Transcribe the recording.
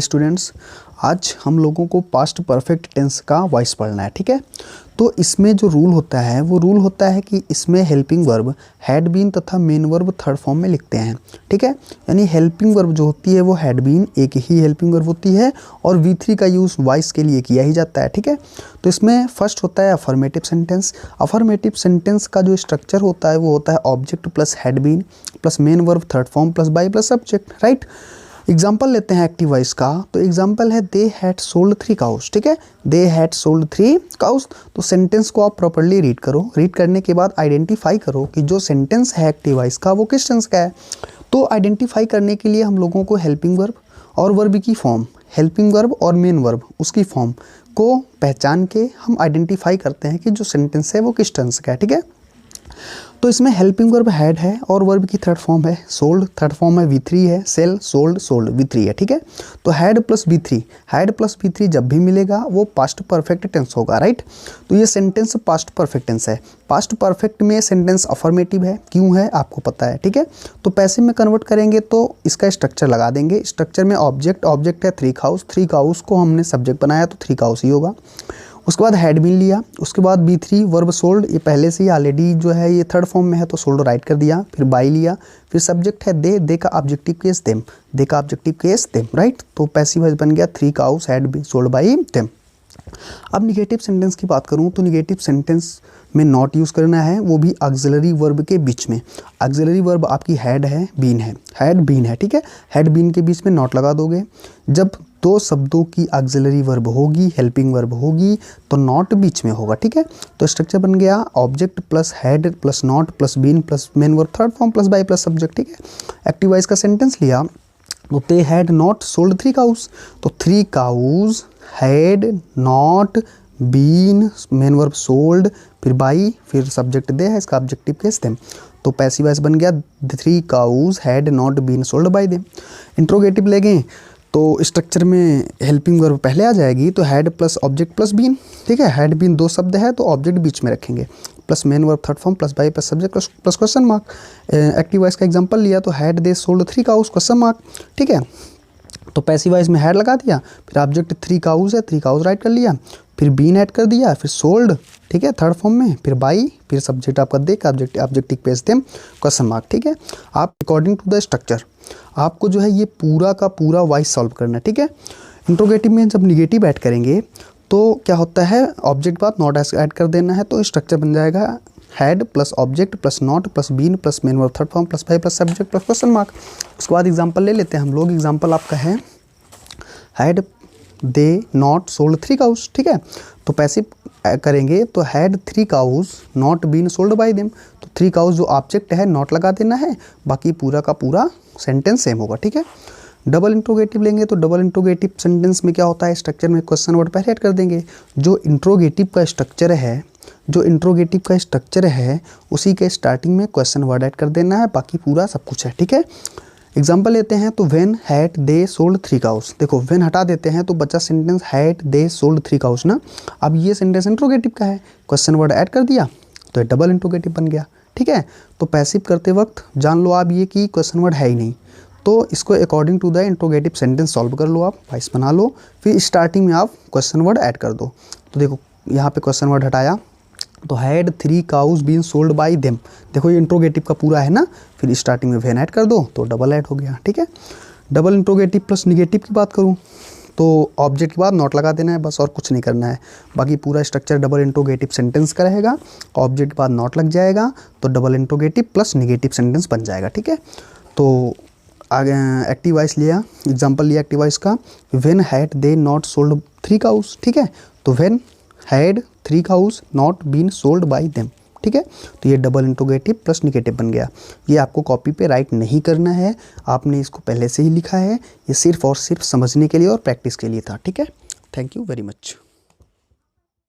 Students, आज हम लोगों को पास्ट परफेक्ट टेंस का वॉइस पढ़ना है। ठीक है, तो इसमें जो रूल होता है वो रूल होता है कि इसमें हेल्पिंग वर्ब हैड बीन तथा मेन वर्ब थर्ड फॉर्म में लिखते हैं। ठीक है, यानी हेल्पिंग वर्ब जो होती है वो हैड बीन, एक ही हेल्पिंग वर्ब होती है और V3 का यूज़ वॉइस के लिए किया ही जाता है। ठीक है, तो इसमें फर्स्ट होता है अफर्मेटिव सेंटेंस। अफर्मेटिव सेंटेंस का जो स्ट्रक्चर होता है वो होता है object plus had been plus main verb third form plus by plus subject. Right, example लेते हैं एक्टिव वॉइस का, तो एग्जाम्पल है दे हैड सोल्ड 3 काउस। ठीक है, दे हैड सोल्ड 3 काउस। तो सेंटेंस को आप प्रॉपर्ली रीड करो, रीड करने के बाद आइडेंटिफाई करो कि जो सेंटेंस है एक्टिव वॉइस का वो किस टेंस का है। तो आइडेंटिफाई करने के लिए हम लोगों को हेल्पिंग वर्ब और वर्ब की फॉर्म, हेल्पिंग वर्ब और मेन वर्ब उसकी फॉर्म को पहचान के हम आइडेंटिफाई करते हैं कि जो सेंटेंस है वो किस टेंस का है। ठीक है, तो इसमें हेल्पिंग वर्ब हैड है और वर्ब की थर्ड फॉर्म है सोल्ड, थर्ड फॉर्म है V3 है, सेल सोल्ड सोल्ड V3 है। ठीक है, तो had plus V3, had plus V3 जब भी मिलेगा वो पास्ट परफेक्ट टेंस होगा। राइट, तो ये सेंटेंस पास्ट परफेक्ट टेंस है। पास्ट परफेक्ट में सेंटेंस अफर्मेटिव है, क्यों है आपको पता है। ठीक है, तो पैसिव में कन्वर्ट करेंगे तो इसका स्ट्रक्चर लगा देंगे। स्ट्रक्चर में ऑब्जेक्ट है 3 काउस, 3 काउस को हमने सब्जेक्ट बनाया तो 3 काउस ही होगा। उसके बाद हैड बीन लिया, उसके बाद V3 वर्ब सोल्ड, ये पहले से ही ऑलरेडी जो है ये थर्ड फॉर्म में है तो सोल्ड राइट कर दिया। फिर बाई लिया, फिर सब्जेक्ट है दे का ऑब्जेक्टिव केस देम, दे का ऑब्जेक्टिव केस देम। राइट, तो पैसिव वॉइस बन गया 3 cows had been sold by them. अब निगेटिव सेंटेंस की बात करूं तो निगेटिव सेंटेंस में नॉट यूज़ करना है, वो भी ऑक्सिलरी वर्ब के बीच में। ऑक्सिलरी वर्ब आपकी हैड है बीन है, हैड बीन है। ठीक है, हैड बीन के बीच में नॉट लगा दोगे। जब दो शब्दों की ऑक्सिलरी वर्ब होगी, हेल्पिंग वर्ब होगी, तो नॉट बीच में होगा। ठीक है, तो स्ट्रक्चर बन गया object plus had plus not plus been plus main verb third form plus by plus subject. ठीक है, एक्टिव वॉइस का सेंटेंस लिया तो they had not sold 3 cows, तो 3 cows had not been main verb sold, फिर by, फिर subject they है, इसका ऑब्जेक्टिव केस देम। तो पैसिव वॉइस बन गया 3 cows had not been sold by them. Interrogative लेंगे तो स्ट्रक्चर में हेल्पिंग वर्ब पहले आ जाएगी, तो had plus object plus been. ठीक है, हैड बीन 2 शब्द है तो ऑब्जेक्ट बीच में रखेंगे, plus main verb third form plus by plus subject plus question mark. Active voice का एग्जांपल लिया तो had they sold 3 cows question mark. ठीक है, तो पैसिव वॉइस में हैड लगा दिया, फिर ऑब्जेक्ट 3 काउस है, 3 काउस राइट कर लिया, फिर बीन ऐड कर दिया, फिर सोल्ड। ठीक है, थर्ड फॉर्म में, फिर बाई, फिर सब्जेक्ट आपका दे का objective page them question mark. ठीक है, आप अकॉर्डिंग टू द स्ट्रक्चर आपको जो है ये पूरा का पूरा वॉइस सॉल्व करना है। ठीक है, इंट्रोगेटिव में जब निगेटिव ऐड करेंगे तो क्या होता है, ऑब्जेक्ट बाद नॉट ऐड कर देना है, तो स्ट्रक्चर बन जाएगा had plus object plus not plus been plus main verb third form plus by plus subject plus question mark. उसके बाद एग्जांपल ले लेते हैं हम लोग। एग्जांपल आपका है had they not sold 3 cows. ठीक है, तो पैसिव करेंगे तो had 3 cows not been sold by them, तो 3 काउस जो ऑब्जेक्ट है नॉट लगा देना है, बाकी पूरा का पूरा सेंटेंस सेम होगा। ठीक है, डबल इंट्रोगेटिव लेंगे तो डबल इंट्रोगेटिव सेंटेंस में क्या होता है, स्ट्रक्चर में क्वेश्चन वर्ड पहले ऐड कर देंगे। जो इंट्रोगेटिव का स्ट्रक्चर है, जो इंट्रोगेटिव का स्ट्रक्चर है उसी के स्टार्टिंग में क्वेश्चन वर्ड ऐड कर देना है, बाकी पूरा सब कुछ है। ठीक है, एग्जाम्पल लेते हैं तो when had they sold 3 cows. देखो व्हेन हटा देते हैं तो बचा sentence had they sold 3 cows ना। अब ये सेंटेंस इंट्रोगेटिव का है, क्वेश्चन वर्ड ऐड कर दिया तो ये डबल इंट्रोगेटिव बन गया। ठीक है, तो पैसिव करते वक्त जान लो आप ये कि क्वेश्चन वर्ड है ही नहीं, तो इसको according to the interrogative sentence solve कर लो, आप वॉइस बना लो, फिर स्टार्टिंग में आप क्वेश्चन वर्ड ऐड कर दो। तो देखो यहाँ पे क्वेश्चन वर्ड हटाया तो had 3 cows been sold by them, देखो ये इंट्रोगेटिव का पूरा है ना, फिर स्टार्टिंग में व्हेन ऐड कर दो तो डबल ऐड हो गया। ठीक है, डबल इंट्रोगेटिव प्लस निगेटिव की बात करूँ तो ऑब्जेक्ट के बाद नॉट लगा देना है, बस और कुछ नहीं करना है, बाकी पूरा स्ट्रक्चर डबल इंट्रोगेटिव सेंटेंस का रहेगा। ऑब्जेक्ट के बाद नॉट लग जाएगा तो double interrogative plus negative sentence बन जाएगा। ठीक है, तो आगे एक्टिव वॉइस लिया, एग्जांपल लिया एक्टिव वॉइस का, when had they not sold 3 cows. ठीक है, तो when had 3 cows not been sold by them. ठीक है, तो ये डबल इंट्रोगेटिव प्लस निगेटिव बन गया। ये आपको कॉपी पे राइट नहीं करना है, आपने इसको पहले से ही लिखा है, ये सिर्फ और सिर्फ समझने के लिए और प्रैक्टिस के लिए था। ठीक है, थैंक यू वेरी मच।